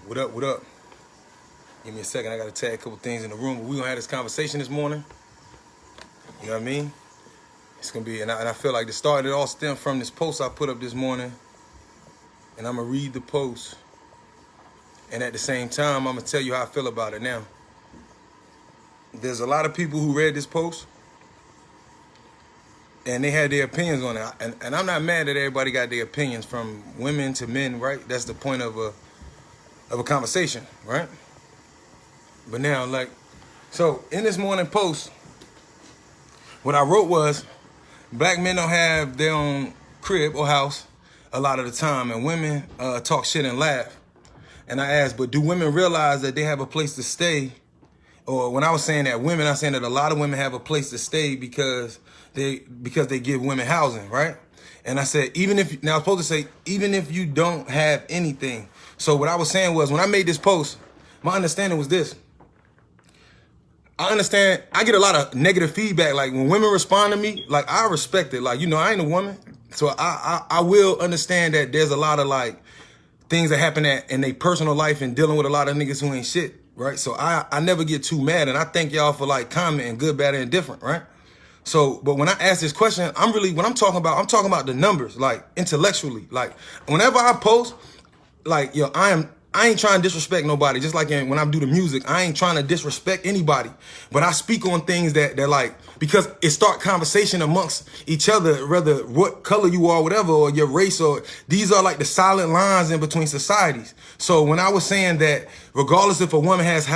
What up, what up? Give me a second, I gotta tag a couple things in the room. But we're gonna have this conversation this morning. You know what I mean? It's gonna be, and I feel like the start, it all stemmed from this post I put up this morning. And I'm gonna read the post. And at the same time, I'm gonna tell you how I feel about it now. There's a lot of people who read this post and they had their opinions on it. And I'm not mad that everybody got their opinions, from women to men, right? That's the point of a conversation, right? But now, so in this morning post, what I wrote was, black men don't have their own crib or house a lot of the time, and women talk shit and laugh. And I asked, but do women realize that they have a place to stay? Or when I was saying that women, I'm saying that a lot of women have a place to stay because they give women housing, right? And I said, even if you don't have anything. So what I was saying was, when I made this post, my understanding was this. I understand, I get a lot of negative feedback. Like when women respond to me, like I respect it. Like, I ain't a woman. So I will understand that there's a lot of things that happen in their personal life and dealing with a lot of niggas who ain't shit, right? So I never get too mad, and I thank y'all for commenting, good, bad, and indifferent, right? So, but when I ask this question, I'm talking about the numbers, intellectually. Whenever I post, I ain't trying to disrespect nobody. Just like when I do the music, I ain't trying to disrespect anybody. But I speak on things that because it start conversation amongst each other, whether what color you are, whatever, or your race, or these are the silent lines in between societies. So when I was saying that, regardless if a woman has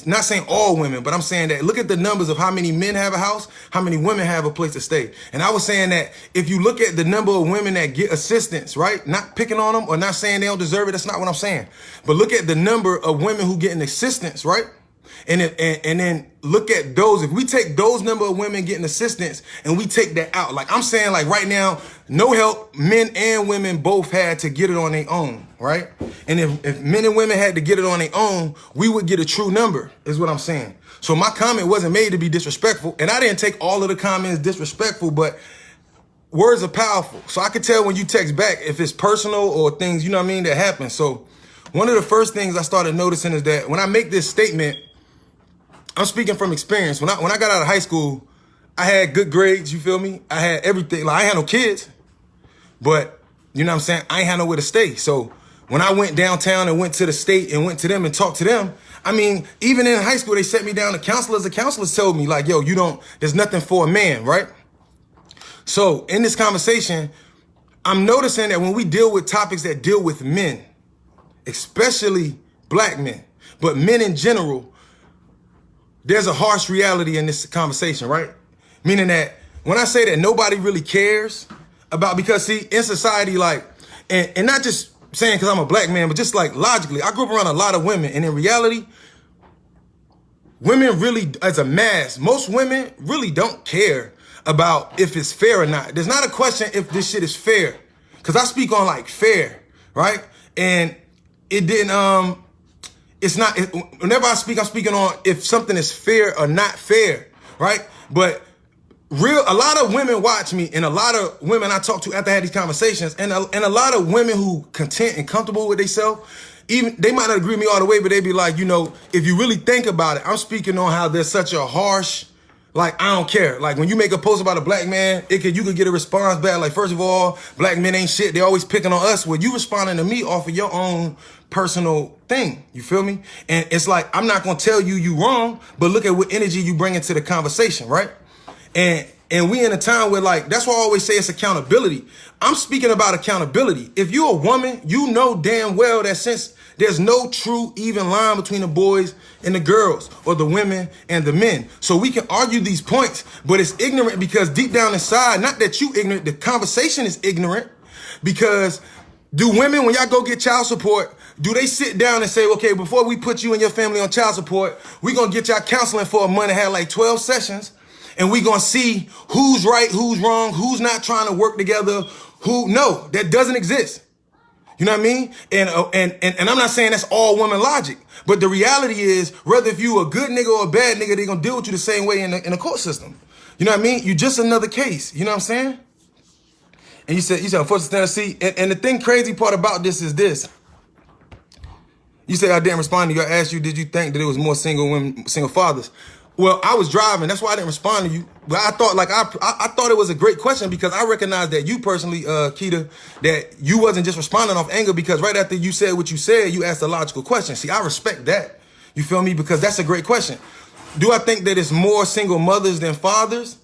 not saying all women, but I'm saying that look at the numbers of how many men have a house, how many women have a place to stay. And I was saying that if you look at the number of women that get assistance, right? Not picking on them or not saying they don't deserve it. That's not what I'm saying. But look at the number of women who get an assistance, right? And then look at those. If we take those number of women getting assistance and we take that out, I'm saying right now, no help, men and women both had to get it on their own, right? And if men and women had to get it on their own, we would get a true number, is what I'm saying. So my comment wasn't made to be disrespectful, and I didn't take all of the comments disrespectful, but words are powerful. So I could tell when you text back if it's personal or things, that happen. So one of the first things I started noticing is that when I make this statement, I'm speaking from experience. When I got out of high school, I had good grades, you feel me? I had everything. I ain't had no kids, but you know what I'm saying? I ain't had nowhere to stay. So when I went downtown and went to the state and went to them and talked to them, even in high school, they set me down to counselors. The counselors told me yo, there's nothing for a man, right? So in this conversation, I'm noticing that when we deal with topics that deal with men, especially black men, but men in general, there's a harsh reality in this conversation, right? Meaning that when I say that nobody really cares about, because see, in society, and not just saying because I'm a black man, but just logically, I grew up around a lot of women, and in reality, women really, as a mass, most women really don't care about if it's fair or not. There's not a question if this shit is fair, because I speak on fair, right? And it didn't, it's not, whenever I speak, I'm speaking on if something is fair or not fair, right? But a lot of women watch me, and a lot of women I talk to after I had these conversations, and a lot of women who content and comfortable with themselves, even they might not agree with me all the way, but they be like, if you really think about it, I'm speaking on how there's such a harsh, I don't care. When you make a post about a black man, you could get a response back. First of all, black men ain't shit. They always picking on us. Well, you responding to me off of your own personal thing. You feel me? And it's I'm not going to tell you wrong, but look at what energy you bring into the conversation, right? And we in a time where that's why I always say it's accountability. I'm speaking about accountability. If you're a woman, you know damn well that since there's no true even line between the boys and the girls, or the women and the men. So we can argue these points, but it's ignorant because deep down inside, not that you ignorant, the conversation is ignorant. Because do women, when y'all go get child support, do they sit down and say, okay, before we put you and your family on child support, we're going to get y'all counseling for a month and have 12 sessions, and we're going to see who's right, who's wrong, who's not trying to work together, no, that doesn't exist. You know what I mean? And I'm not saying that's all woman logic, but the reality is, whether if you a good nigga or a bad nigga, they're going to deal with you the same way in the court system. You know what I mean? You just another case. You know what I'm saying? And you said, unfortunately, Tennessee. And the crazy part about this is this. You said I didn't respond to you. I asked you, did you think that it was more single women, single fathers? Well, I was driving. That's why I didn't respond to you. But I thought, like, I thought it was a great question because I recognize that you personally, Keita, that you wasn't just responding off anger because right after you said what you said, you asked a logical question. See, I respect that. You feel me? Because that's a great question. Do I think that it's more single mothers than fathers?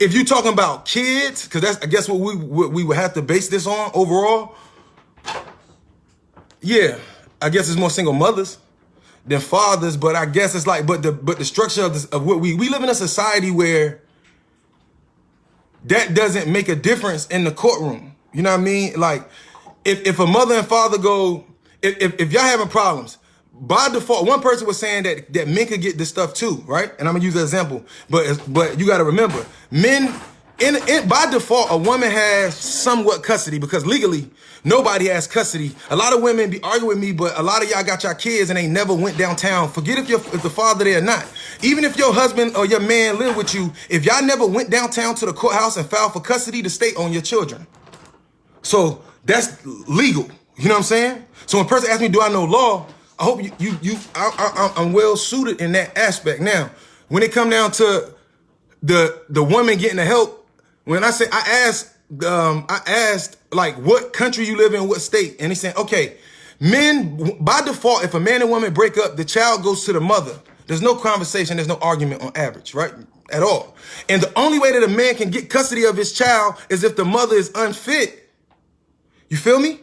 If you're talking about kids, because that's, I guess, what we would have to base this on overall. Yeah, I guess it's more single mothers than fathers, but I guess it's like, but the structure of this, of what we live in a society where that doesn't make a difference in the courtroom. You know what I mean? Like, if a mother and father go, if y'all having problems, by default, one person was saying that men could get this stuff too, right? And I'm gonna use that example, but you got to remember, men by default, a woman has somewhat custody because legally nobody has custody. A lot of women be arguing with me, but a lot of y'all got your kids and they never went downtown. Forget if the father there or not. Even if your husband or your man live with you, if y'all never went downtown to the courthouse and filed for custody, the state own your children. So that's legal. You know what I'm saying? So when a person asks me, do I know law? I hope I'm well suited in that aspect. Now, when it come down to the woman getting the help, when I say I asked like what country you live in, what state, and he said, okay, men by default, if a man and woman break up, the child goes to the mother. There's no conversation, there's no argument on average, right? At all. And the only way that a man can get custody of his child is if the mother is unfit. You feel me?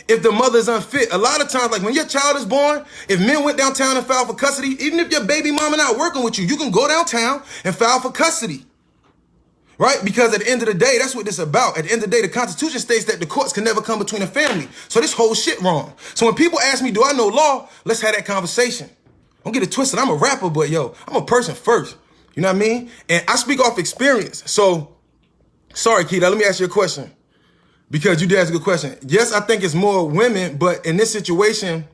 If the mother is unfit, a lot of times, like when your child is born, if men went downtown and filed for custody, even if your baby mama not working with you, you can go downtown and file for custody. Right? Because at the end of the day, that's what this is about. At the end of the day, the Constitution states that the courts can never come between a family. So this whole shit wrong. So when people ask me, do I know law? Let's have that conversation. Don't get it twisted. I'm a rapper, but yo, I'm a person first. You know what I mean? And I speak off experience. So, sorry, Keita, let me ask you a question. Because you did ask a good question. Yes, I think it's more women, but in this situation,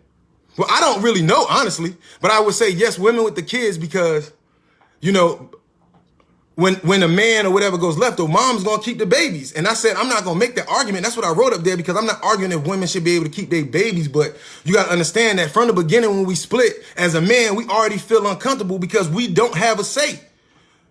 well, I don't really know, honestly. But I would say, yes, women with the kids because, you know, when a man or whatever goes left, the mom's gonna keep the babies. And I said, I'm not gonna make that argument. That's what I wrote up there because I'm not arguing if women should be able to keep their babies. But you gotta understand that from the beginning when we split, as a man, we already feel uncomfortable because we don't have a say.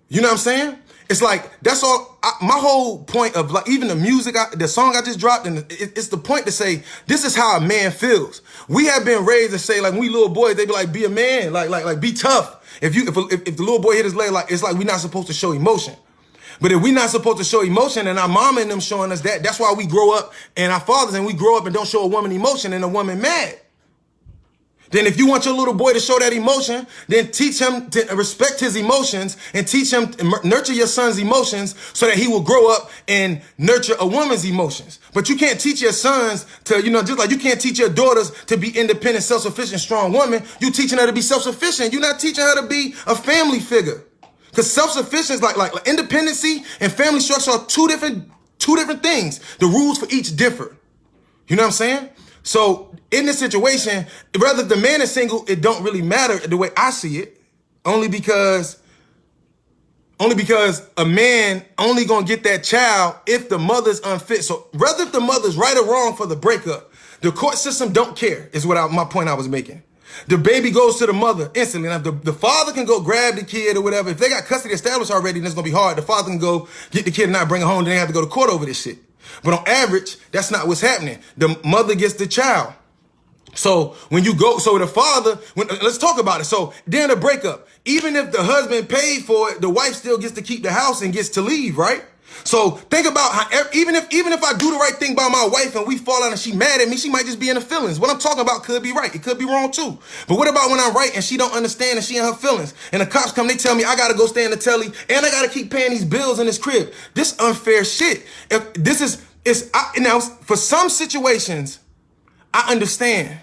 You know what I'm saying? It's like, that's all, my whole point of like, even the music, the song I just dropped, and it's the point to say, this is how a man feels. We have been raised to say, like, when we little boys, they be like, be a man, like be tough. If the little boy hit his leg, like, it's like we're not supposed to show emotion. But if we're not supposed to show emotion and our mama and them showing us that, that's why we grow up and our fathers and we grow up and don't show a woman emotion and a woman mad. Then if you want your little boy to show that emotion, then teach him to respect his emotions and teach him to nurture your son's emotions so that he will grow up and nurture a woman's emotions. But you can't teach your sons to, you know, just like you can't teach your daughters to be independent, self-sufficient, strong women. You teaching her to be self-sufficient. You're not teaching her to be a family figure. Because self-sufficiency, like independency and family structure are two different things. The rules for each differ. You know what I'm saying? So in this situation, whether the man is single, it don't really matter the way I see it. Only because a man only gonna get that child if the mother's unfit. So whether if the mother's right or wrong for the breakup, the court system don't care, is what my point I was making. The baby goes to the mother instantly. Now, the father can go grab the kid or whatever. If they got custody established already, then it's gonna be hard. The father can go get the kid and not bring it home, then they have to go to court over this shit. But on average, that's not what's happening. The mother gets the child. So when you go, so the father, let's talk about it. So during the breakup, even if the husband paid for it, the wife still gets to keep the house and gets to leave, right? So think about how, even if I do the right thing by my wife and we fall out and she mad at me, she might just be in the feelings. What I'm talking about could be right. It could be wrong too. But what about when I'm right and she don't understand and she in her feelings? And the cops come, they tell me I got to go stay in the telly and I got to keep paying these bills in this crib. This unfair shit. If this is, now for some situations, I understand.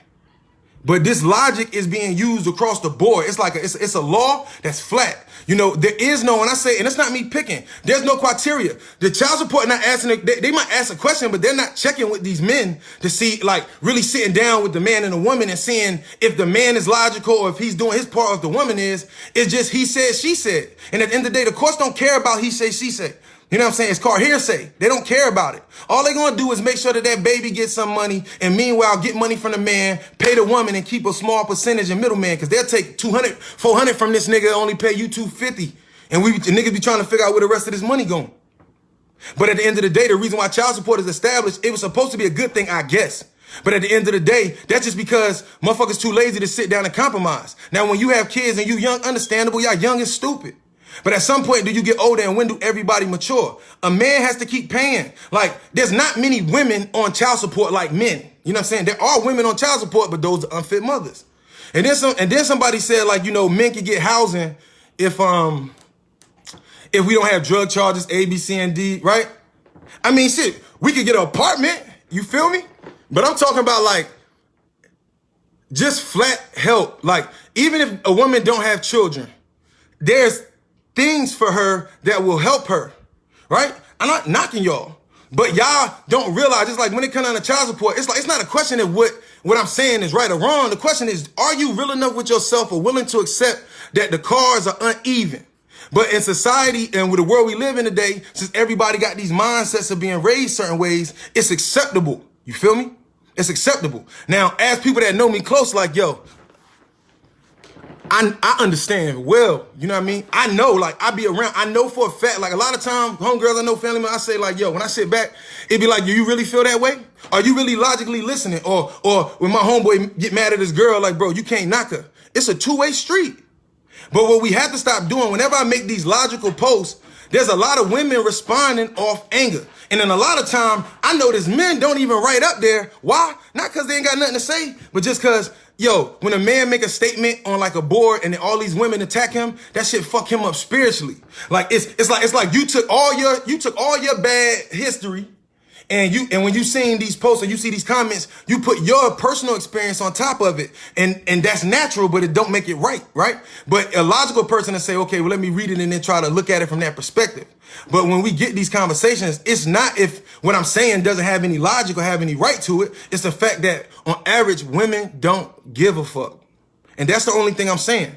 But this logic is being used across the board. It's like it's a law that's flat. You know, there is no, and I say, and it's not me picking, there's no criteria. The child support not asking, they might ask a question, but they're not checking with these men to see, like, really sitting down with the man and the woman and seeing if the man is logical or if he's doing his part or if the woman is. It's just he said, she said. And at the end of the day, the courts don't care about he say, she said. You know what I'm saying? It's called hearsay. They don't care about it. All they're going to do is make sure that that baby gets some money and meanwhile get money from the man, pay the woman and keep a small percentage in middleman because they'll take 200, 400 from this nigga and only pay you 250. And the niggas be trying to figure out where the rest of this money going. But at the end of the day, the reason why child support is established, it was supposed to be a good thing, I guess. But at the end of the day, that's just because motherfuckers too lazy to sit down and compromise. Now, when you have kids and you young, understandable, y'all young and stupid. But at some point, do you get older and when do everybody mature? A man has to keep paying. Like, there's not many women on child support like men. You know what I'm saying? There are women on child support, but those are unfit mothers. And then somebody said, like, you know, men can get housing if we don't have drug charges, A, B, C, and D, right? I mean, shit, we could get an apartment, you feel me? But I'm talking about, like, just flat help. Like, even if a woman don't have children, there's things for her that will help her, right? I'm not knocking y'all, but y'all don't realize, it's like when it comes down to child support, it's like, it's not a question of what I'm saying is right or wrong. The question is, are you real enough with yourself or willing to accept that the cards are uneven? But in society and with the world we live in today, since everybody got these mindsets of being raised certain ways, it's acceptable. You feel me? It's acceptable. Now, as people that know me close, like, yo, I understand well, you know what I mean? I know, like, I be around, I know for a fact, like, a lot of times, homegirls I know, family members, I say, like, yo, when I sit back, it be like, do you really feel that way? Are you really logically listening? Or when my homeboy get mad at his girl, like, bro, you can't knock her. It's a two-way street. But what we have to stop doing, whenever I make these logical posts, there's a lot of women responding off anger. And then a lot of time, I notice men don't even write up there. Why? Not because they ain't got nothing to say, but just because, yo, when a man make a statement on like a board and then all these women attack him, that shit fuck him up spiritually. Like it's like you took all your bad history and when you seeing these posts or you see these comments, you put your personal experience on top of it. And that's natural, but it don't make it right? But a logical person to say, okay, well, let me read it and then try to look at it from that perspective. But when we get these conversations, it's not if what I'm saying doesn't have any logic or have any right to it. It's the fact that on average, women don't give a fuck. And that's the only thing I'm saying.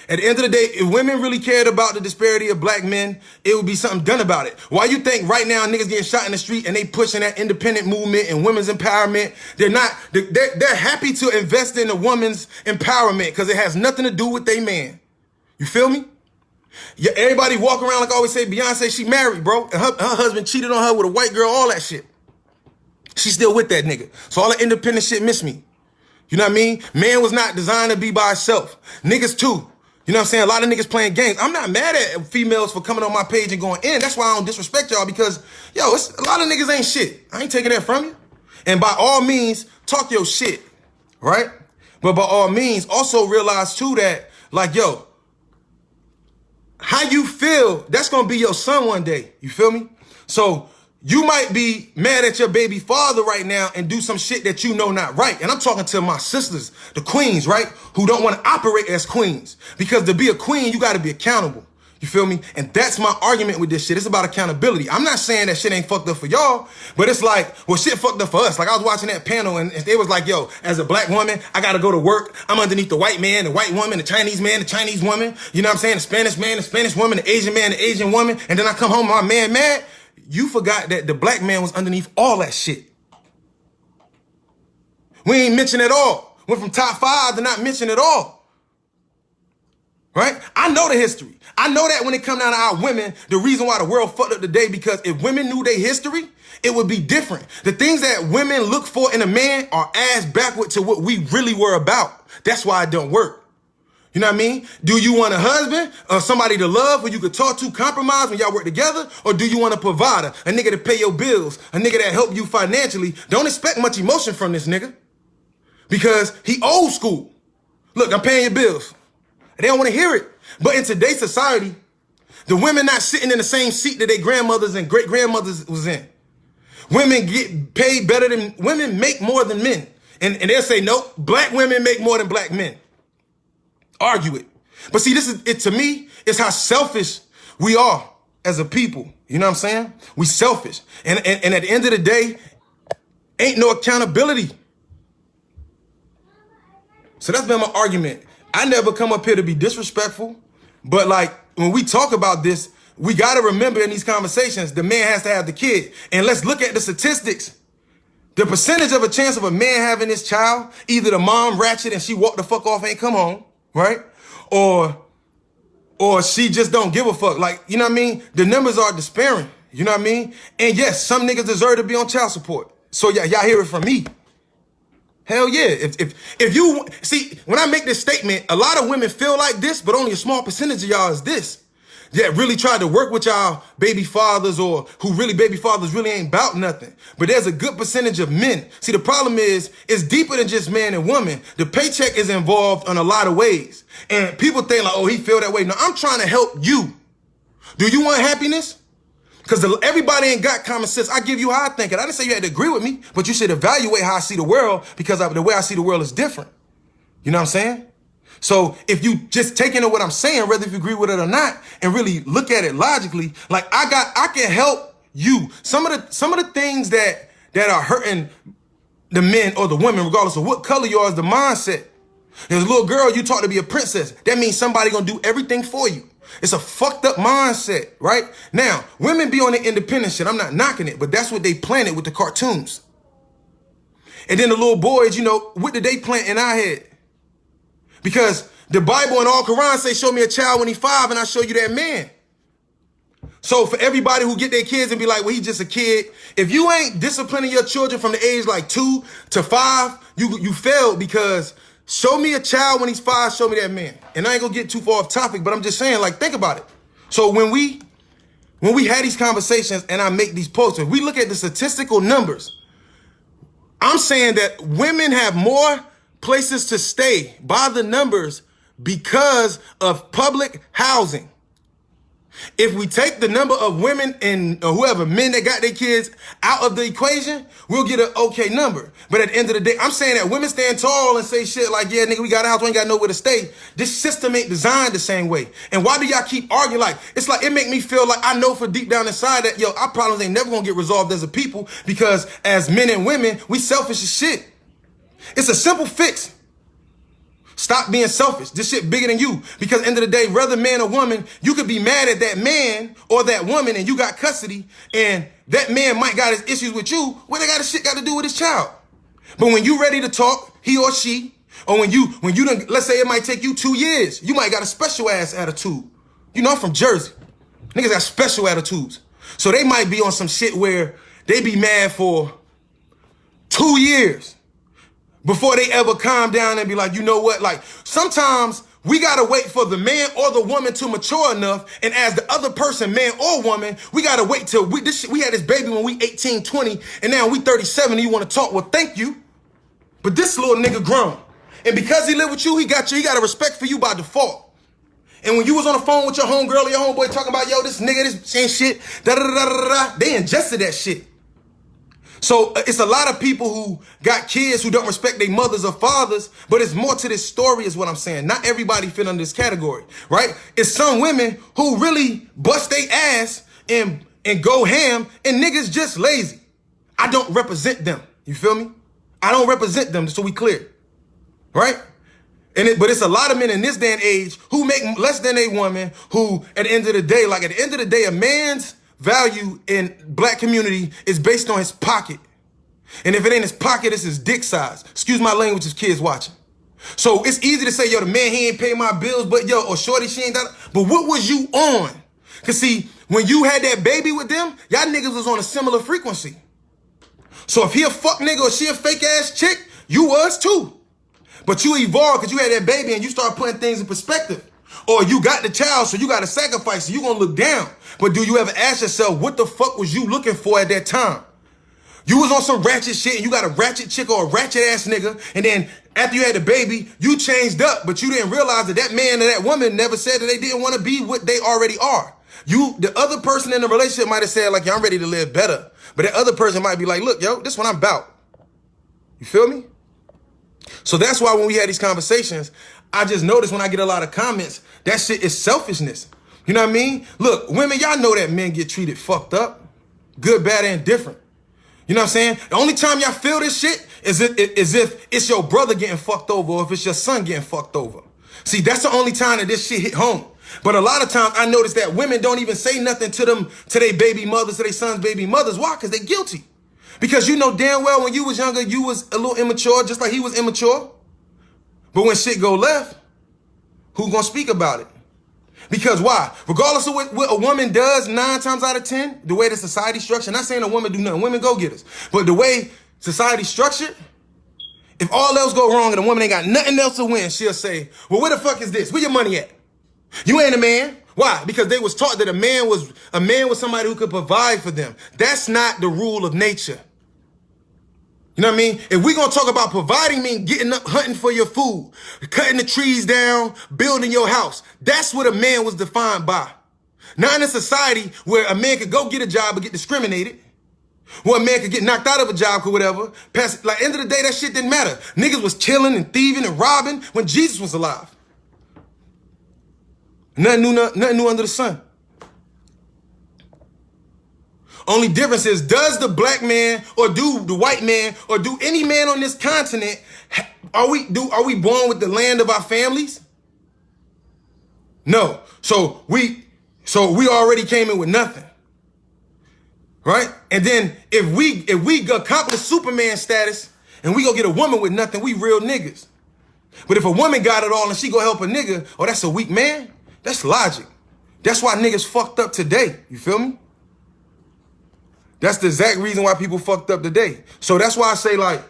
At the end of the day, if women really cared about the disparity of black men, it would be something done about it. Why you think right now niggas getting shot in the street and they pushing that independent movement and women's empowerment? They're happy to invest in a woman's empowerment because it has nothing to do with they man. You feel me? Yeah, everybody walk around like I always say, Beyonce, she married, bro. And her husband cheated on her with a white girl, all that shit. She's still with that nigga. So all the independent shit miss me. You know what I mean? Man was not designed to be by itself. Niggas too. You know what I'm saying? A lot of niggas playing games. I'm not mad at females for coming on my page and going in. That's why I don't disrespect y'all because, yo, a lot of niggas ain't shit. I ain't taking that from you. And by all means, talk your shit, right? But by all means, also realize too that, like, yo, how you feel, that's going to be your son one day. You feel me? So you might be mad at your baby father right now and do some shit that you know not right. And I'm talking to my sisters, the queens, right? Who don't want to operate as queens. Because to be a queen, you got to be accountable. You feel me? And that's my argument with this shit. It's about accountability. I'm not saying that shit ain't fucked up for y'all, but it's like, well, shit fucked up for us. Like I was watching that panel and they was like, yo, as a black woman, I got to go to work. I'm underneath the white man, the white woman, the Chinese man, the Chinese woman. You know what I'm saying? The Spanish man, the Spanish woman, the Asian man, the Asian woman. And then I come home, my man mad. You forgot that the black man was underneath all that shit. We ain't mention at all. Went from top 5 to not mention at all. Right? I know the history. I know that when it come down to our women, the reason why the world fucked up today, because if women knew their history, it would be different. The things that women look for in a man are ass backward to what we really were about. That's why it don't work. You know what I mean? Do you want a husband or somebody to love who you could talk to, compromise when y'all work together? Or do you want a provider, a nigga to pay your bills, a nigga that help you financially? Don't expect much emotion from this nigga because he old school. Look, I'm paying your bills. They don't want to hear it. But in today's society, the women not sitting in the same seat that their grandmothers and great grandmothers was in. Women get paid better than women, make more than men. And they'll say, no, black women make more than black men. Argue it. But see, this is it to me, it's how selfish we are as a people. You know what I'm saying? We selfish. And at the end of the day, ain't no accountability. So that's been my argument. I never come up here to be disrespectful, but like when we talk about this, we got to remember in these conversations, the man has to have the kid. And let's look at the statistics. The percentage of a chance of a man having this child, either the mom ratchet and she walked the fuck off, ain't come home, right? Or she just don't give a fuck. Like, you know what I mean? The numbers are despairing. You know what I mean? And yes, some niggas deserve to be on child support. So y'all hear it from me. Hell yeah. If you see, when I make this statement, a lot of women feel like this, but only a small percentage of y'all is this. That really tried to work with y'all baby fathers, or who really baby fathers really ain't about nothing. But there's a good percentage of men. See, the problem is, it's deeper than just man and woman. The paycheck is involved in a lot of ways. And people think like, oh, he feel that way. No, I'm trying to help you. Do you want happiness? Because everybody ain't got common sense. I give you how I think it. I didn't say you had to agree with me, but you should evaluate how I see the world, because the way I see the world is different. You know what I'm saying? So if you just take into what I'm saying, whether if you agree with it or not, and really look at it logically, like I can help you. Some of the things that are hurting the men or the women, regardless of what color you are, is the mindset. There's a little girl you taught to be a princess. That means somebody gonna do everything for you. It's a fucked up mindset, right? Now, women be on the independent shit. I'm not knocking it, but that's what they planted with the cartoons. And then the little boys, you know, what did they plant in our head? Because the Bible and all Quran say, show me a child when he's 5 and I'll show you that man. So for everybody who get their kids and be like, well, he's just a kid. If you ain't disciplining your children from the age like 2 to 5, you failed, because show me a child when he's 5, show me that man. And I ain't gonna get too far off topic, but I'm just saying, like, think about it. So when we had these conversations and I make these posts, if we look at the statistical numbers, I'm saying that women have more places to stay by the numbers because of public housing. If we take the number of women and whoever, men that got their kids out of the equation, we'll get an okay number. But at the end of the day, I'm saying that women stand tall and say shit like, yeah, nigga, we got a house, we ain't got nowhere to stay. This system ain't designed the same way. And why do y'all keep arguing? Like, it's like, it make me feel like I know for deep down inside that, yo, our problems ain't never gonna get resolved as a people, because as men and women, we selfish as shit. It's a simple fix. Stop being selfish. This shit bigger than you. Because at the end of the day, whether man or woman, you could be mad at that man or that woman and you got custody, and that man might got his issues with you. What they got to do with his child? But when you ready to talk, he or she, or when you done, let's say it might take you 2 years, you might got a special ass attitude. You know, I'm from Jersey. Niggas got special attitudes. So they might be on some shit where they be mad for 2 years before they ever calm down and be like, you know what? Like, sometimes we gotta wait for the man or the woman to mature enough, and as the other person, man or woman, we gotta wait till we had this baby when we 18, 20, and now we 37 and you wanna talk, well, thank you. But this little nigga grown. And because he live with you, he got a respect for you by default. And when you was on the phone with your homegirl or your homeboy talking about, yo, this nigga, this same shit, da-da-da-da-da-da, they ingested that shit. So it's a lot of people who got kids who don't respect their mothers or fathers, but it's more to this story is what I'm saying. Not everybody fit under this category, right? It's some women who really bust their ass and go ham, and niggas just lazy. I don't represent them. You feel me? I don't represent them, so we clear, right? But it's a lot of men in this day and age who make less than a woman, who at the end of the day, like at the end of the day, a man's value in black community is based on his pocket. And if it ain't his pocket, it's his dick size. Excuse my language if kids watching. So it's easy to say, yo, the man, he ain't pay my bills, but yo, or shorty, she ain't that. But what was you on? Cause see, when you had that baby with them, y'all niggas was on a similar frequency. So if he a fuck nigga or she a fake ass chick, you was too. But you evolved because you had that baby and you start putting things in perspective. Or you got the child, so you got to sacrifice, so you gonna look down. But do you ever ask yourself, what the fuck was you looking for at that time? You was on some ratchet shit and you got a ratchet chick or a ratchet ass nigga, and then after you had the baby, you changed up, but you didn't realize that that man or that woman never said that they didn't want to be what they already are. The other person in the relationship might have said like, yo, I'm ready to live better. But that other person might be like, look, yo, this is what I'm about. You feel me? So that's why when we had these conversations, I just noticed when I get a lot of comments, that shit is selfishness. You know what I mean? Look, women, y'all know that men get treated fucked up. Good, bad, and different. You know what I'm saying? The only time y'all feel this shit is if it's your brother getting fucked over or if it's your son getting fucked over. See, that's the only time that this shit hit home. But a lot of times I notice that women don't even say nothing to them, to their baby mothers, to their sons' baby mothers. Why? Because they're guilty. Because you know damn well when you was younger, you was a little immature, just like he was immature. But when shit go left, who gonna speak about it? Because why? Regardless of what a woman does 9 times out of 10, the way the society structured, not saying a woman do nothing, women go getters, but the way society's structured, if all else go wrong and a woman ain't got nothing else to win, she'll say, well, where the fuck is this? Where your money at? You ain't a man. Why? Because they was taught that a man was somebody who could provide for them. That's not the rule of nature. You know what I mean? If we're going to talk about providing, mean getting up, hunting for your food, cutting the trees down, building your house. That's what a man was defined by. Not in a society where a man could go get a job but get discriminated. Where a man could get knocked out of a job or whatever. Like, end of the day, that shit didn't matter. Niggas was killing and thieving and robbing when Jesus was alive. Nothing new under the sun. Only difference is, does the black man or do the white man or do any man on this continent, are we born with the land of our families? No. So we already came in with nothing. Right? And then if we accomplish Superman status and we go get a woman with nothing, we real niggas. But if a woman got it all and she go help a nigga, oh, that's a weak man? That's logic. That's why niggas fucked up today. You feel me? That's the exact reason why people fucked up today. So that's why I say, like,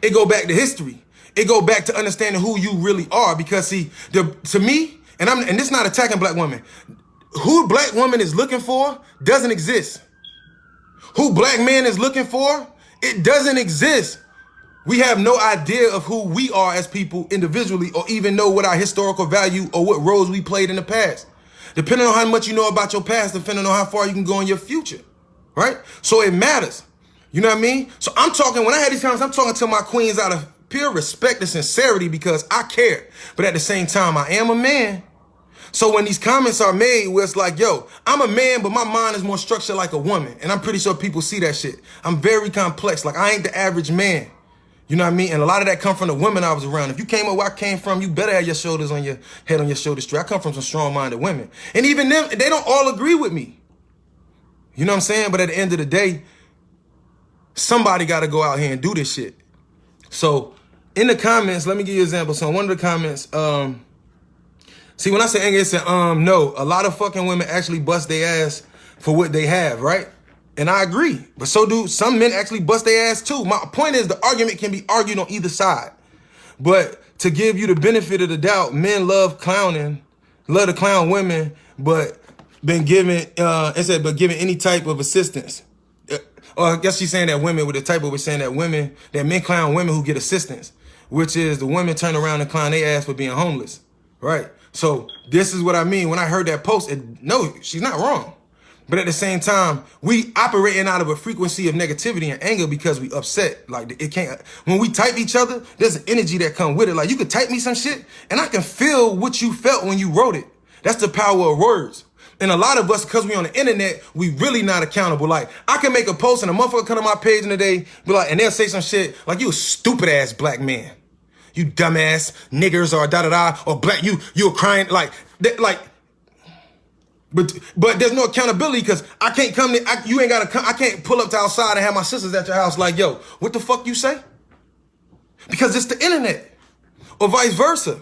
it go back to history. It go back to understanding who you really are. Because see, to me, and this is not attacking black women, who black woman is looking for doesn't exist. Who black man is looking for, it doesn't exist. We have no idea of who we are as people individually, or even know what our historical value or what roles we played in the past. Depending on how much you know about your past, depending on how far you can go in your future. Right? So it matters. You know what I mean? So I'm talking, when I had these comments, I'm talking to my queens out of pure respect and sincerity because I care. But at the same time, I am a man. So when these comments are made where it's like, yo, I'm a man, but my mind is more structured like a woman. And I'm pretty sure people see that shit. I'm very complex. Like, I ain't the average man. You know what I mean? And a lot of that come from the women I was around. If you came up where I came from, you better have your shoulders on your head on your shoulders straight. I come from some strong-minded women. And even them, they don't all agree with me. You know what I'm saying? But at the end of the day, somebody got to go out here and do this shit. So in the comments, let me give you an example. So in one of the comments, see, when I say anger, it said, no, a lot of fucking women actually bust their ass for what they have, right? And I agree. But so do some men actually bust their ass too. My point is, the argument can be argued on either side. But to give you the benefit of the doubt, men love clowning, love to clown women, but giving any type of assistance. Or I guess she's saying that women, with the type of, we're saying that men clown women who get assistance, which is the women turn around and clown their ass for being homeless. Right? So this is what I mean. When I heard that post, no, she's not wrong. But at the same time, we operating out of a frequency of negativity and anger because we upset. Like, it can't, when we type each other, there's an energy that come with it. Like, you could type me some shit and I can feel what you felt when you wrote it. That's the power of words. And a lot of us, because we on the internet, we really not accountable. Like, I can make a post and a motherfucker come to my page in the day, be like, and they'll say some shit like, you a stupid ass black man. You dumbass niggers or da-da-da, or black, you're crying, like, but there's no accountability because I can't come to, you ain't got to come, I can't pull up to outside and have my sisters at your house like, yo, what the fuck you say? Because it's the internet, or vice versa.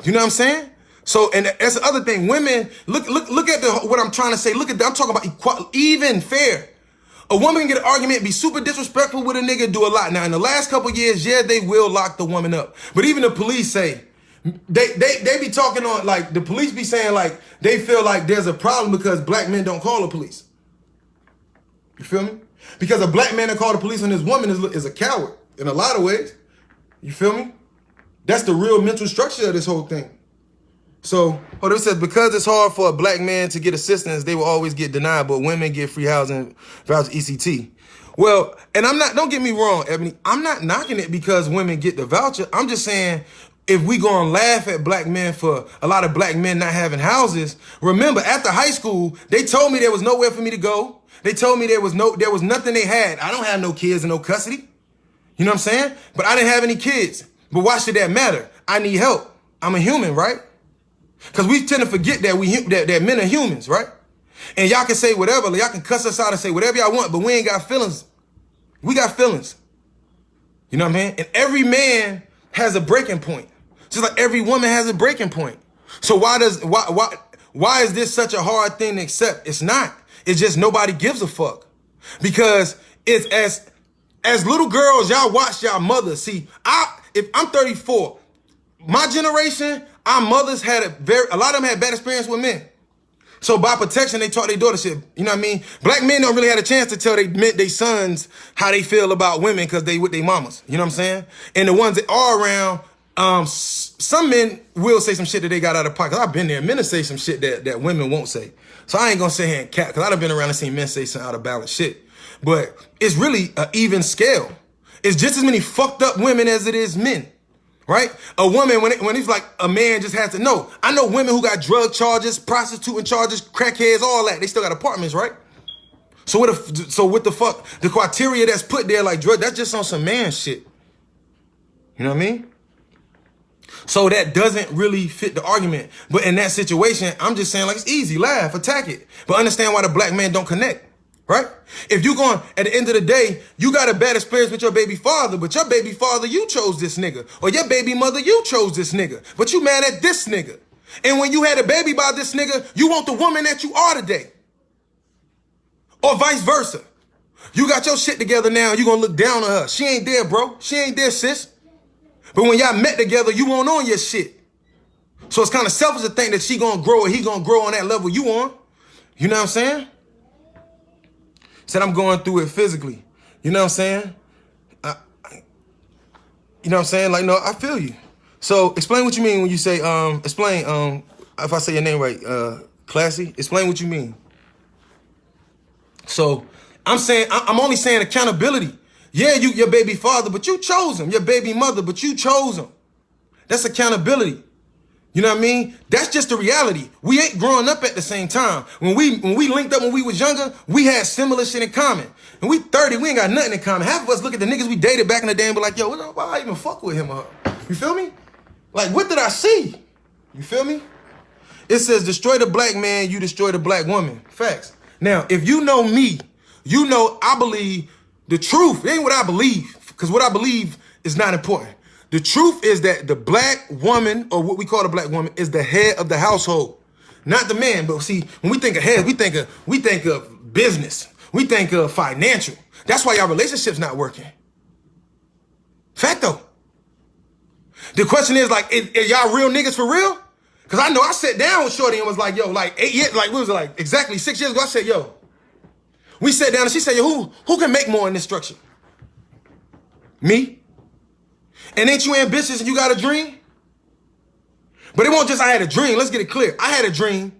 You know what I'm saying? So, and that's the other thing. Women, look at what I'm trying to say. I'm talking about equality, even fair. A woman can get an argument, be super disrespectful with a nigga, do a lot. Now, in the last couple of years, yeah, they will lock the woman up. But even the police say, they be talking on, like, the police be saying, like, they feel like there's a problem because black men don't call the police. You feel me? Because a black man that call the police on this woman is a coward in a lot of ways. You feel me? That's the real mental structure of this whole thing. So, it says, because it's hard for a black man to get assistance, they will always get denied, but women get free housing voucher ECT. Well, and don't get me wrong, Ebony, I'm not knocking it because women get the voucher. I'm just saying, if we gonna laugh at black men for a lot of black men not having houses, remember, after high school, they told me there was nowhere for me to go. They told me there was nothing they had. I don't have no kids and no custody. You know what I'm saying? But I didn't have any kids. But why should that matter? I need help. I'm a human, right? Because we tend to forget that that men are humans, right? And y'all can say whatever, y'all can cuss us out and say whatever y'all want, but we ain't got feelings. We got feelings. You know what I mean? And every man has a breaking point. Just like every woman has a breaking point. So why is this such a hard thing to accept? It's not. It's just nobody gives a fuck. Because it's as little girls, y'all watch y'all mothers. See, if I'm 34, my generation, our mothers had a lot of them had bad experience with men. So by protection, they taught their daughter shit. You know what I mean? Black men don't really have a chance to tell their sons how they feel about women because they with their mamas. You know what I'm saying? And the ones that are around, some men will say some shit that they got out of pocket. I've been there. Men will say some shit that women won't say. So I ain't gonna sit here and cap, because I've been around and seen men say some out of balance shit. But it's really an even scale. It's just as many fucked up women as it is men. Right? A woman, when it's like a man just has to know. I know women who got drug charges, prostituting charges, crackheads, all that. They still got apartments, right? So what the fuck? The criteria that's put there like drug, that's just on some man shit. You know what I mean? So that doesn't really fit the argument. But in that situation, I'm just saying like it's easy, laugh, attack it. But understand why the black man don't connect. Right? If you going, at the end of the day, you got a bad experience with your baby father, but your baby father, you chose this nigga. Or your baby mother, you chose this nigga. But you mad at this nigga. And when you had a baby by this nigga, you want the woman that you are today. Or vice versa. You got your shit together now, you gonna look down on her. She ain't there, bro. She ain't there, sis. But when y'all met together, you weren't on your shit. So it's kind of selfish to think that she gonna grow or he gonna grow on that level you on. You know what I'm saying? Said I'm going through it physically. You know what I'm saying? You know what I'm saying? Like, no, I feel you. So explain what you mean when you say, explain, if I say your name right, Classy, explain what you mean. So I'm only saying accountability. Yeah, you your baby father, but you chose him. Your baby mother, but you chose him. That's accountability. You know what I mean? That's just the reality. We ain't growing up at the same time. When we linked up when we was younger, we had similar shit in common. And we 30, we ain't got nothing in common. Half of us look at the niggas we dated back in the day and be like, yo, why I even fuck with him or her? You feel me? Like, what did I see? You feel me? It says, destroy the black man, you destroy the black woman. Facts. Now, if you know me, you know I believe the truth. It ain't what I believe, because what I believe is not important. The truth is that the black woman, or what we call the black woman, is the head of the household, not the man. But see, when we think of head, we think of business. We think of financial. That's why y'all relationship's not working. Fact though. The question is like, is y'all real niggas for real? Because I know I sat down with Shorty and was like, yo, like 8 years, like what was it, like exactly 6 years ago? I said, yo, we sat down and she said, yo, who can make more in this structure? Me? And ain't you ambitious and you got a dream? But it won't just I had a dream. Let's get it clear. I had a dream.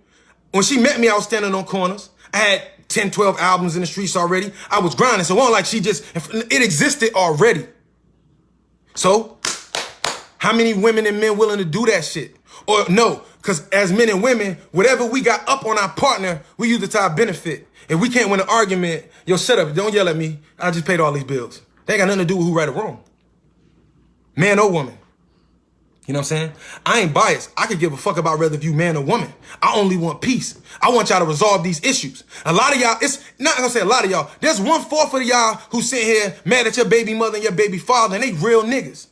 When she met me, I was standing on corners. I had 10, 12 albums in the streets already. I was grinding. So it wasn't like she just, it existed already. So how many women and men willing to do that shit? Or no, because as men and women, whatever we got up on our partner, we use it to our benefit. If we can't win an argument, yo, shut up. Don't yell at me. I just paid all these bills. They ain't got nothing to do with who right or wrong. Man or woman. You know what I'm saying? I ain't biased. I could give a fuck about whether you man or woman. I only want peace. I want y'all to resolve these issues. A lot of y'all, it's not gonna say a lot of y'all. There's 1/4 of y'all who sit here mad at your baby mother and your baby father, and they real niggas.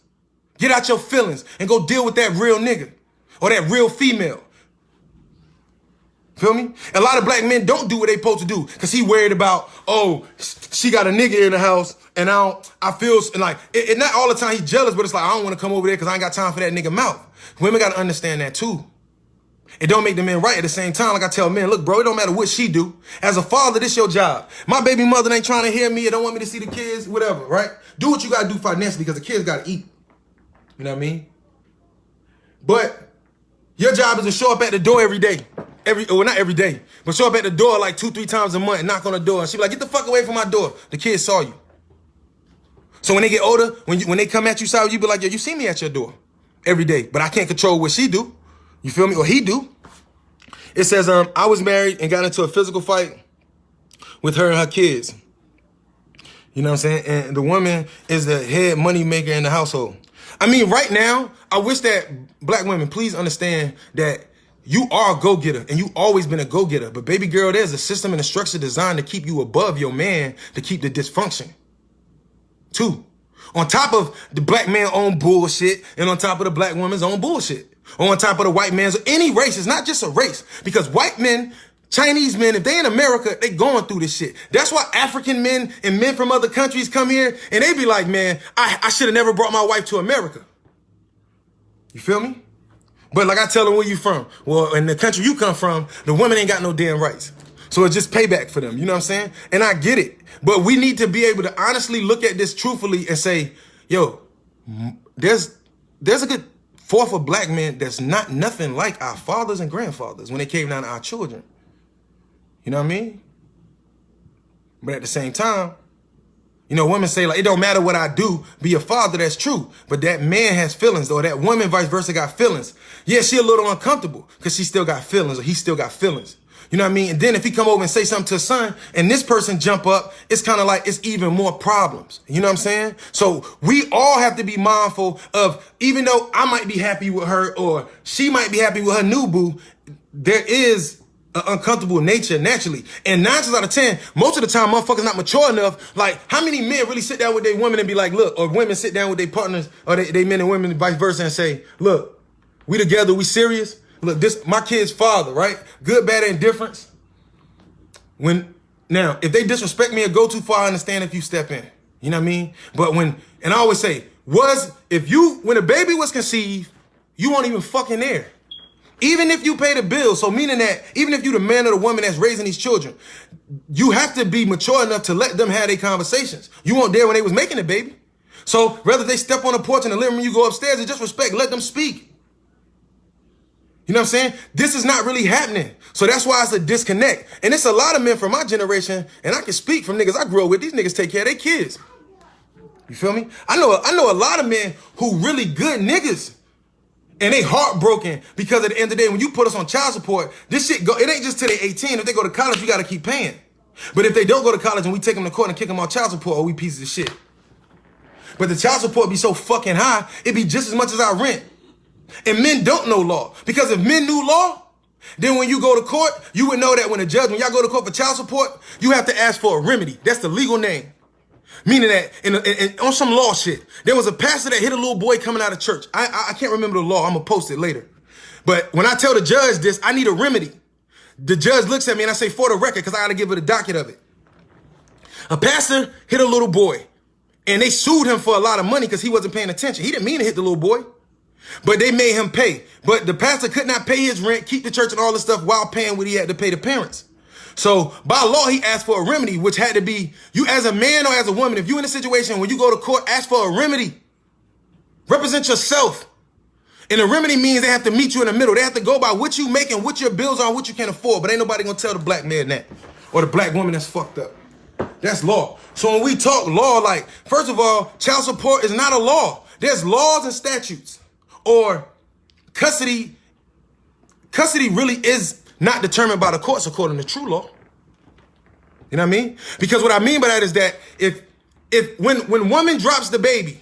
Get out your feelings and go deal with that real nigga or that real female. Feel me? A lot of black men don't do what they supposed to do because he worried about, oh, she got a nigga in the house and I feel like, it not all the time he's jealous, but it's like, I don't want to come over there because I ain't got time for that nigga mouth. Women got to understand that too. It don't make the men right at the same time. Like I tell men, look, bro, it don't matter what she do. As a father, this your job. My baby mother ain't trying to hear me. It don't want me to see the kids, whatever, right? Do what you got to do financially because the kids got to eat. You know what I mean? But your job is to show up at the door every day. Well, not every day, but show up at the door like 2-3 times a month and knock on the door. And she be like, get the fuck away from my door. The kids saw you. So when they get older, when they come at you, you be like, yo, you see me at your door every day, but I can't control what she do. You feel me? Or he do. It says, I was married and got into a physical fight with her and her kids. You know what I'm saying? And the woman is the head money maker in the household. I mean, right now, I wish that black women, please understand that You are a go-getter, and you always been a go-getter. But baby girl, there's a system and a structure designed to keep you above your man, to keep the dysfunction. 2, on top of the black man own bullshit, and on top of the black woman's own bullshit, or on top of the white man's, any race. It's not just a race, because white men, Chinese men, if they in America, they going through this shit. That's why African men and men from other countries come here, and they be like, man, I should have never brought my wife to America. You feel me? But like I tell them, where you from? Well, in the country you come from, the women ain't got no damn rights. So it's just payback for them. You know what I'm saying? And I get it. But we need to be able to honestly look at this truthfully and say, yo, there's a good fourth of black men that's not nothing like our fathers and grandfathers when it came down to our children. You know what I mean? But at the same time, you know, women say, like, it don't matter what I do, be a father. That's true. But that man has feelings, or that woman vice versa got feelings. Yeah, she a little uncomfortable because she still got feelings, or he still got feelings. You know what I mean? And then if he come over and say something to his son and this person jump up, it's kind of like it's even more problems. You know what I'm saying? So we all have to be mindful of, even though I might be happy with her or she might be happy with her new boo, there is an uncomfortable nature naturally. And 9 times out of 10, most of the time, motherfuckers not mature enough. Like, how many men really sit down with their women and be like, look, or women sit down with their partners, or they men and women and vice versa, and say, look, we together, we serious? Look, this my kid's father, right? Good, bad, and indifference. Now, if they disrespect me or go too far, I understand if you step in. You know what I mean? But and I always say, when a baby was conceived, you weren't even fucking there. Even if you pay the bill, so meaning that even if you the man or the woman that's raising these children, you have to be mature enough to let them have their conversations. You weren't there when they was making the baby. So whether they step on the porch in the living room, you go upstairs and just respect, let them speak. You know what I'm saying? This is not really happening. So that's why it's a disconnect. And it's a lot of men from my generation, and I can speak from niggas I grew up with. These niggas take care of their kids. You feel me? I know a lot of men who really good niggas, and they heartbroken because at the end of the day, when you put us on child support, this shit it ain't just till they 18. If they go to college, you got to keep paying. But if they don't go to college and we take them to court and kick them on child support, we pieces of shit. But the child support be so fucking high, it be just as much as our rent. And men don't know law. Because if men knew law, then when you go to court, you would know that when y'all go to court for child support, you have to ask for a remedy. That's the legal name. Meaning that on some law shit, there was a pastor that hit a little boy coming out of church. I can't remember the law. I'm going to post it later. But when I tell the judge this, I need a remedy. The judge looks at me and I say, for the record, because I got to give it a docket of it. A pastor hit a little boy, and they sued him for a lot of money because he wasn't paying attention. He didn't mean to hit the little boy, but they made him pay. But the pastor could not pay his rent, keep the church and all this stuff while paying what he had to pay the parents. So by law, he asked for a remedy, which had to be, you as a man or as a woman, if you in a situation when you go to court, ask for a remedy. Represent yourself. And a remedy means they have to meet you in the middle. They have to go by what you make and what your bills are and what you can afford. But ain't nobody gonna tell the black man that, or the black woman that's fucked up. That's law. So when we talk law, like, first of all, child support is not a law. There's laws and statutes. Or custody really is not determined by the courts according to true law. You know what I mean? Because what I mean by that is that when woman drops the baby,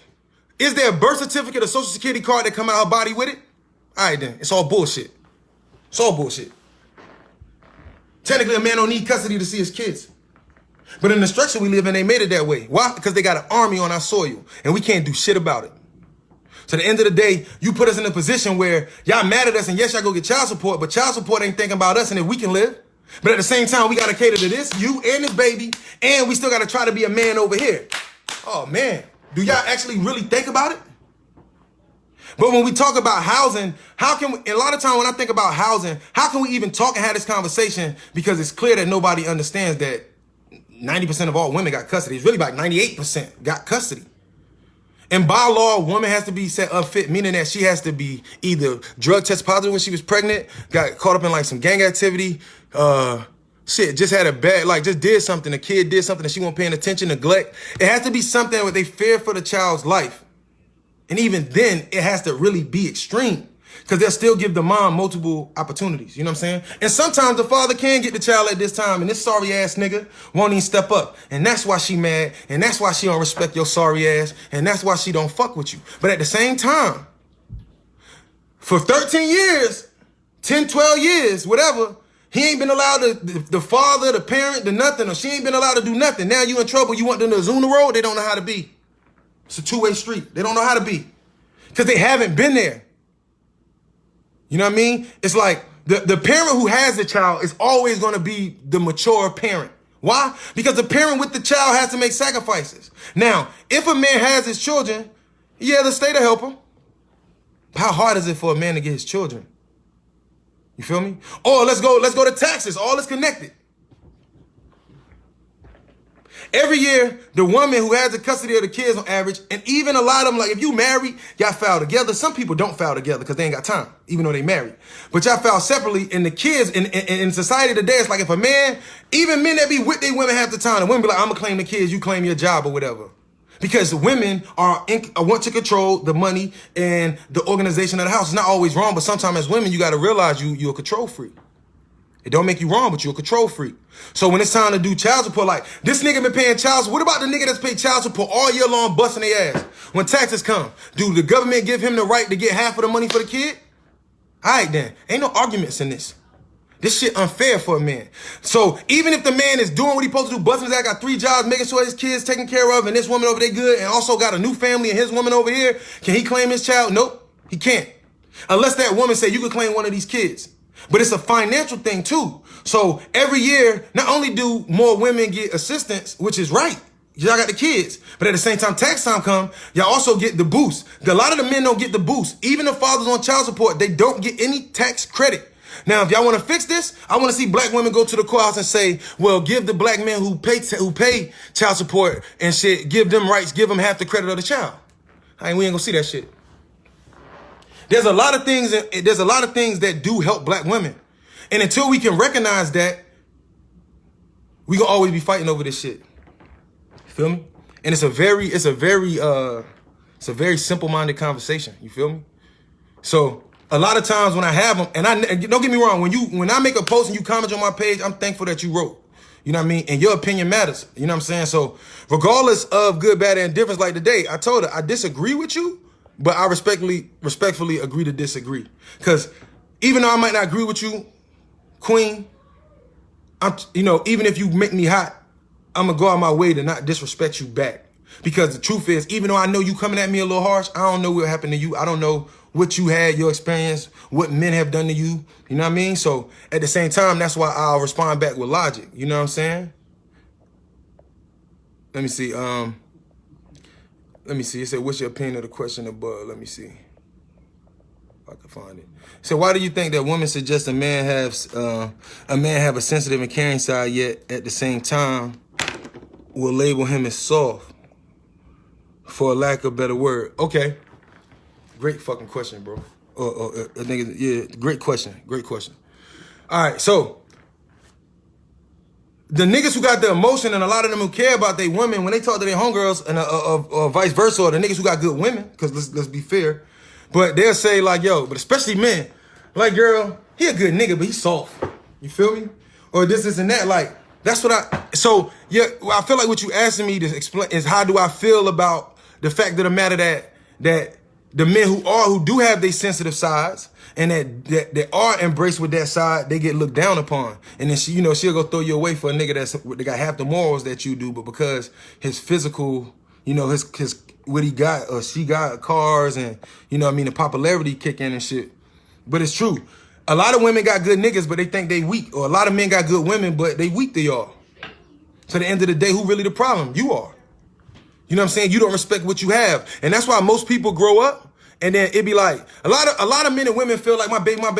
is there a birth certificate or social security card that come out of her body with it? All right, then. It's all bullshit. It's all bullshit. Technically, a man don't need custody to see his kids. But in the structure we live in, they made it that way. Why? Because they got an army on our soil, and we can't do shit about it. So at the end of the day, you put us in a position where y'all mad at us, and yes, y'all go get child support, but child support ain't thinking about us and if we can live. But at the same time, we got to cater to this, you and this baby, and we still got to try to be a man over here. Oh, man. Do y'all actually really think about it? But when we talk about housing, a lot of time when I think about housing, how can we even talk and have this conversation? Because it's clear that nobody understands that 90% of all women got custody. It's really about 98% got custody. And by law, a woman has to be set unfit, meaning that she has to be either drug test positive when she was pregnant, got caught up in like some gang activity, just had a bad, like just did something, a kid did something that she wasn't paying attention, neglect. It has to be something where they fear for the child's life. And even then, it has to really be extreme because they'll still give the mom multiple opportunities. You know what I'm saying? And sometimes the father can get the child at this time, and this sorry ass nigga won't even step up. And that's why she mad, and that's why she don't respect your sorry ass, and that's why she don't fuck with you. But at the same time, for 13 years, 10, 12 years, whatever, he ain't been allowed to, the father, the parent, the nothing, or she ain't been allowed to do nothing. Now you in trouble. You want them to zoom the road. They don't know how to be. It's a two-way street. They don't know how to be because they haven't been there. You know what I mean? It's like the parent who has the child is always going to be the mature parent. Why? Because the parent with the child has to make sacrifices. Now, if a man has his children, yeah, the state will help him. How hard is it for a man to get his children? You feel me? Or let's go to taxes. All is connected. Every year, the woman who has the custody of the kids on average, and even a lot of them, like if you married, y'all file together. Some people don't file together because they ain't got time, even though they married. But y'all file separately, and the kids, in society today, it's like if a man, even men that be with their women half the time, the women be like, I'm going to claim the kids, you claim your job or whatever. Because women want to control the money and the organization of the house. It's not always wrong, but sometimes as women, you got to realize you're a control freak. It don't make you wrong, but you're a control freak. So when it's time to do child support, like this nigga been paying child support. What about the nigga that's paid child support all year long, busting their ass? When taxes come, do the government give him the right to get half of the money for the kid? All right, then. Ain't no arguments in this. This shit unfair for a man. So even if the man is doing what he supposed to do, busting his ass, got 3 jobs, making sure his kids taken care of, and this woman over there good, and also got a new family and his woman over here, can he claim his child? Nope, he can't. Unless that woman say you can claim one of these kids. But it's a financial thing too. So every year, not only do more women get assistance, which is right, y'all got the kids, but at the same time, tax time come, y'all also get the boost. A lot of the men don't get the boost. Even the fathers on child support, they don't get any tax credit. Now, if y'all want to fix this, I want to see black women go to the courthouse and say, well, give the black men who pay child support and shit, give them rights, give them half the credit of the child. We ain't gonna see that shit. There's a lot of things that do help black women. And until we can recognize that, we gonna always be fighting over this shit. You feel me? And it's a very simple-minded conversation. You feel me? So a lot of times when I have them, and don't get me wrong, when I make a post and you comment on my page, I'm thankful that you wrote. You know what I mean? And your opinion matters. You know what I'm saying? So regardless of good, bad, and indifference, like today, I told her I disagree with you, but I respectfully agree to disagree. Because even though I might not agree with you, Queen, even if you make me hot, I'm going to go out my way to not disrespect you back. Because the truth is, even though I know you coming at me a little harsh, I don't know what happened to you. I don't know what you had, your experience, what men have done to you. You know what I mean? So at the same time, that's why I'll respond back with logic. You know what I'm saying? Let me see. It said, what's your opinion of the question above? Let me see if I can find it. So why do you think that women suggest a man have a sensitive and caring side, yet at the same time will label him as soft, for a lack of a better word? Okay. Great fucking question, bro. Great question. Great question. All right, so the niggas who got the emotion, and a lot of them who care about their women, when they talk to their homegirls, and or vice versa, or the niggas who got good women, because let's be fair, but they'll say like, yo, but especially men, like, girl, he a good nigga, but he's soft. You feel me? Or this and that. Like, that's what I feel like what you asking me to explain is how do I feel about the fact of the matter that the men who do have their sensitive sides and that are embraced with that side, they get looked down upon. And then she'll go throw you away for a nigga that got half the morals that you do, but because his physical, his what he got or she got cars and the popularity kick in and shit. But it's true. A lot of women got good niggas, but they think they weak. Or a lot of men got good women, but they weak to y'all. So at the end of the day, who really the problem? You are. You know what I'm saying? You don't respect what you have. And that's why most people grow up and then it be like, a lot of men and women feel like my baby mother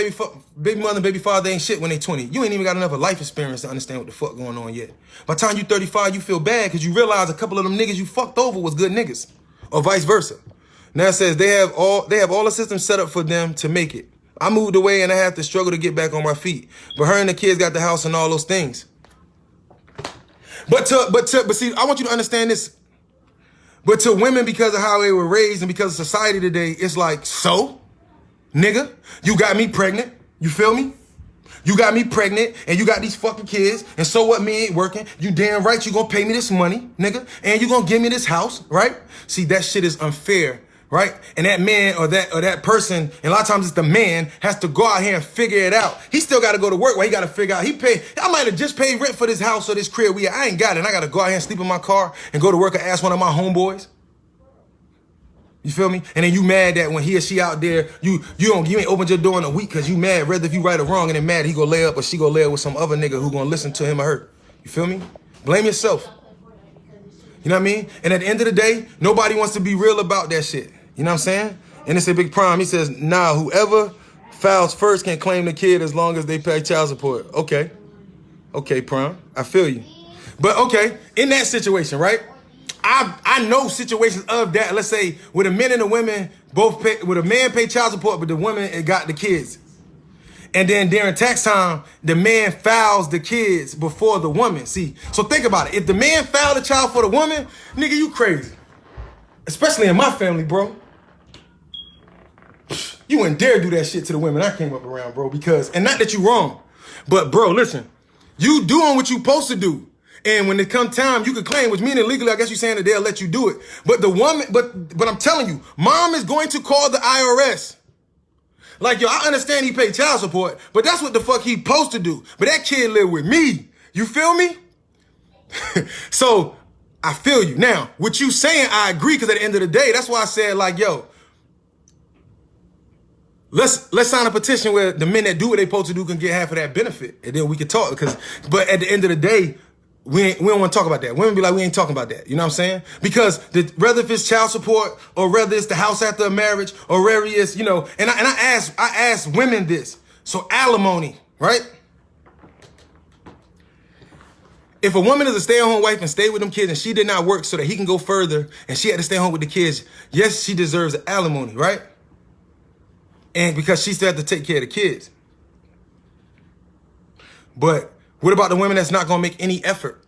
and baby father ain't shit when they 20. You ain't even got enough of life experience to understand what the fuck going on yet. By the time you 35, you feel bad because you realize a couple of them niggas you fucked over was good niggas. Or vice versa. Now it says they have all the systems set up for them to make it. I moved away and I have to struggle to get back on my feet. But her and the kids got the house and all those things. But see, I want you to understand this. But to women, because of how they were raised and because of society today, it's like, so, nigga, you got me pregnant. You feel me? You got me pregnant and you got these fucking kids. And so what, me ain't working. You damn right you gonna pay me this money, nigga. And you gonna give me this house, right? See, that shit is unfair right? And that man or that person, and a lot of times it's the man, has to go out here and figure it out. He still got to go to work where he got to figure out. I might have just paid rent for this house or this crib. I ain't got it. And I got to go out here and sleep in my car and go to work and ask one of my homeboys. You feel me? And then you mad that when he or she out there, you ain't opened your door in a week because you mad, whether if you right or wrong, and then mad he go lay up or she go lay up with some other nigga who gonna listen to him or her. You feel me? Blame yourself. You know what I mean? And at the end of the day, nobody wants to be real about that shit. You know what I'm saying? And it's a big problem. He says, nah, whoever files first can claim the kid as long as they pay child support. Okay. Okay, Prime. I feel you. But okay, in that situation, right? I know situations of that. Let's say where the men and the women both pay, where the man pay child support, but the woman got the kids. And then during tax time, the man files the kids before the woman. See, so think about it. If the man filed a child for the woman, nigga, you crazy. Especially in my family, bro. You wouldn't dare do that shit to the women I came up around, bro. Because, and not that you wrong, but bro, listen, you doing what you supposed to do. And when it come time, you could claim, which meaning legally, I guess you're saying that they'll let you do it. But the woman, but I'm telling you, mom is going to call the IRS. Like, yo, I understand he paid child support, but that's what the fuck he supposed to do. But that kid live with me. You feel me? So I feel you. Now, what you saying, I agree, because at the end of the day, that's why I said, like, yo, let's sign a petition where the men that do what they supposed to do can get half of that benefit. And then we can talk. But at the end of the day, we don't want to talk about that. Women be like, we ain't talking about that. You know what I'm saying? Because whether if it's child support or whether it's the house after a marriage or whether it's, you know, and I ask women this. So alimony, right? If a woman is a stay-at-home wife and stay with them kids and she did not work so that he can go further and she had to stay home with the kids, yes, she deserves alimony, right? And because she still had to take care of the kids. But what about the women that's not gonna make any effort?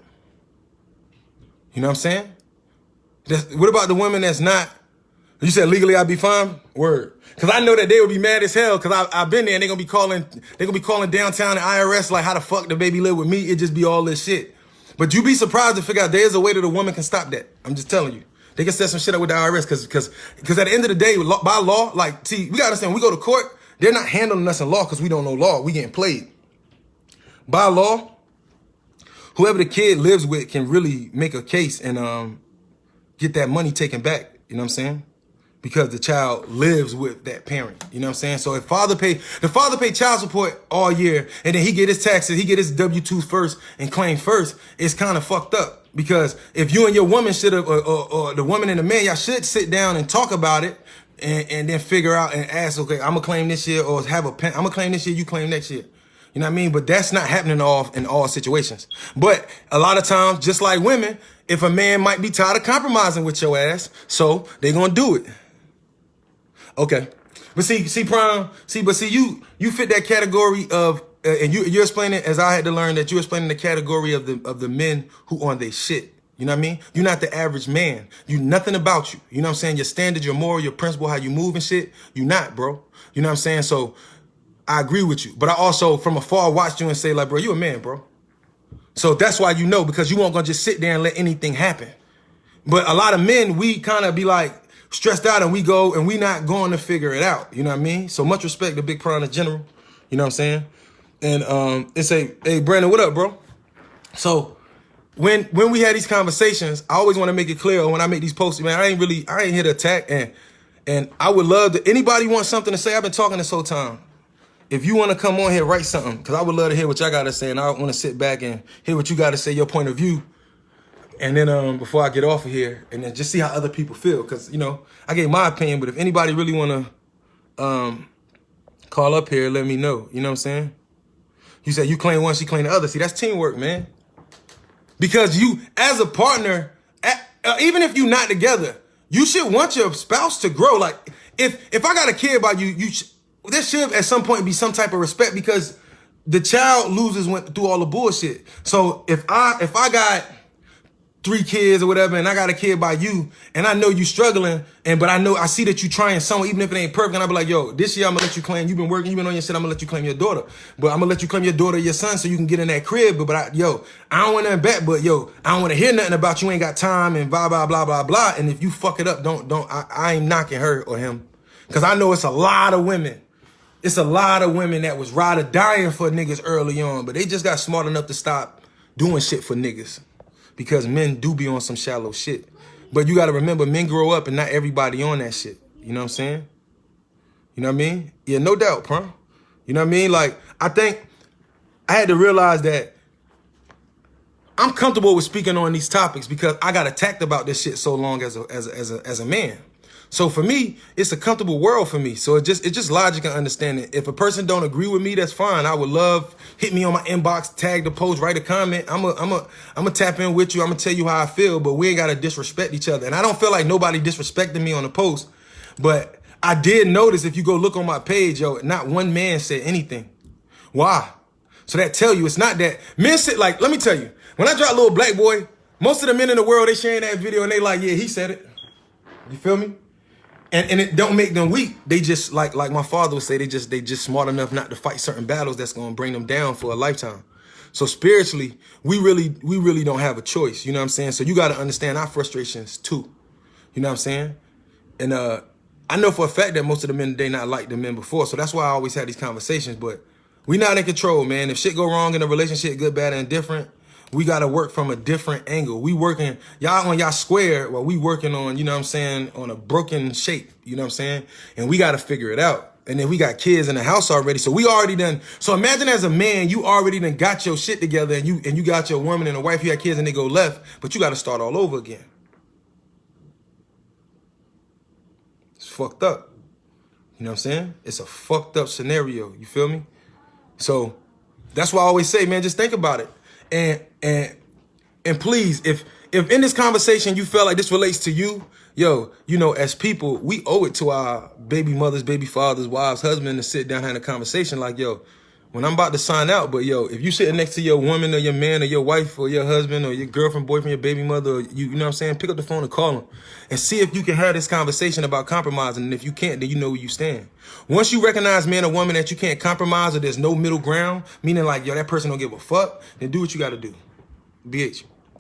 You know what I'm saying? What about the women that's not, you said legally I'd be fine? Word. Because I know that they would be mad as hell because I've been there and they're gonna be calling downtown the IRS like, how the fuck the baby live with me? It just be all this shit. But you be surprised to figure out there's a way that a woman can stop that. I'm just telling you. They can set some shit up with the IRS because at the end of the day, by law, like, see, we gotta understand, when we go to court, they're not handling us in law because we don't know law. We getting played. By law, whoever the kid lives with can really make a case and get that money taken back. You know what I'm saying? Because the child lives with that parent. You know what I'm saying? So if the father pay child support all year and then he get his taxes, he get his W-2s first and claim first, it's kind of fucked up. Because if you and your woman should have, or the woman and the man, y'all should sit down and talk about it and then figure out and ask, okay, I'm gonna claim this year, or I'm gonna claim this year, you claim next year. You know what I mean? But that's not happening in all situations. But a lot of times, just like women, if a man might be tired of compromising with your ass, so they gonna do it. Okay. But see, Prime, you fit that category of, and you're explaining, as I had to learn, that you're explaining the category of the men who on their shit. You know what I mean? You're not the average man. You nothing about you. You know what I'm saying? Your standard, your moral, your principle, how you move and shit. You not, bro. You know what I'm saying? So I agree with you. But I also, from afar, watched you and say, like, bro, you a man, bro. So that's why you know, because you won't gonna just sit there and let anything happen. But a lot of men, we kind of be like stressed out and we go and we not going to figure it out. You know what I mean? So much respect to Big Prana General. You know what I'm saying? And it's hey, Brandon, what up, bro? So when we had these conversations, I always want to make it clear when I make these posts, man, I ain't here to attack. And I would love to, anybody want something to say? I've been talking this whole time. If you want to come on here, write something, because I would love to hear what y'all got to say, and I want to sit back and hear what you got to say, your point of view. And then before I get off of here, and then just see how other people feel, because, you know, I gave my opinion, but if anybody really want to call up here, let me know. You know what I'm saying? You said you claim one, she claim the other. See, that's teamwork, man. Because you, as a partner, even if you're not together, you should want your spouse to grow. Like, if I got a kid about you, there should at some point be some type of respect, because the child went through all the bullshit. So if I got 3 kids or whatever, and I got a kid by you, and I know you struggling, but I see that you trying somewhere, even if it ain't perfect, and I be like, yo, this year I'm gonna let you claim, you've been working, you've been on your shit, I'm gonna let you claim your daughter. But I'm gonna let you claim your daughter or your son so you can get in that crib. But I don't want nothing back, but yo, I don't want to hear nothing about you ain't got time and blah, blah, blah, blah, blah. And if you fuck it up, I ain't knocking her or him. Cause I know it's a lot of women. It's a lot of women that was ride or dying for niggas early on, but they just got smart enough to stop doing shit for niggas. Because men do be on some shallow shit. But you got to remember, men grow up and not everybody on that shit. You know what I'm saying? You know what I mean? Yeah, no doubt, bro. You know what I mean? Like, I think I had to realize that I'm comfortable with speaking on these topics because I got attacked about this shit so long as a man. So for me, it's a comfortable world for me. So it's just logic and understanding. If a person don't agree with me, that's fine. I would love, hit me on my inbox, tag the post, write a comment. I'm a tap in with you. I'm gonna tell you how I feel, but we ain't gotta disrespect each other. And I don't feel like nobody disrespecting me on the post, but I did notice if you go look on my page, yo, not one man said anything. Why? So that tell you it's not that men sit like, let me tell you, when I drop Little Black Boy, most of the men in the world, they sharing that video and they like, yeah, he said it. You feel me? And it don't make them weak. They just like my father would say, they just smart enough not to fight certain battles that's gonna bring them down for a lifetime. So spiritually, we really don't have a choice. You know what I'm saying? So you gotta understand our frustrations too. You know what I'm saying? And I know for a fact that most of the men today not like the men before. So that's why I always had these conversations. But we not in control, man. If shit go wrong in a relationship, good, bad, and indifferent, we got to work from a different angle. We working, y'all on y'all square, while we working on, you know what I'm saying, on a broken shape, you know what I'm saying? And we got to figure it out. And then we got kids in the house already. So we already done, so imagine as a man, you already done got your shit together and you got your woman and a wife, you got kids and they go left, but you got to start all over again. It's fucked up. You know what I'm saying? It's a fucked up scenario. You feel me? So that's why I always say, man, just think about it. And please, if in this conversation you feel like this relates to you, yo, you know, as people, we owe it to our baby mothers, baby fathers, wives, husbands to sit down and have a conversation like, yo, when I'm about to sign out, but yo, if you sitting next to your woman or your man or your wife or your husband or your girlfriend, boyfriend, your baby mother, or you know what I'm saying, pick up the phone and call them and see if you can have this conversation about compromising. And if you can't, then you know where you stand. Once you recognize, man or woman, that you can't compromise or there's no middle ground, meaning like, yo, that person don't give a fuck, then do what you got to do. BH.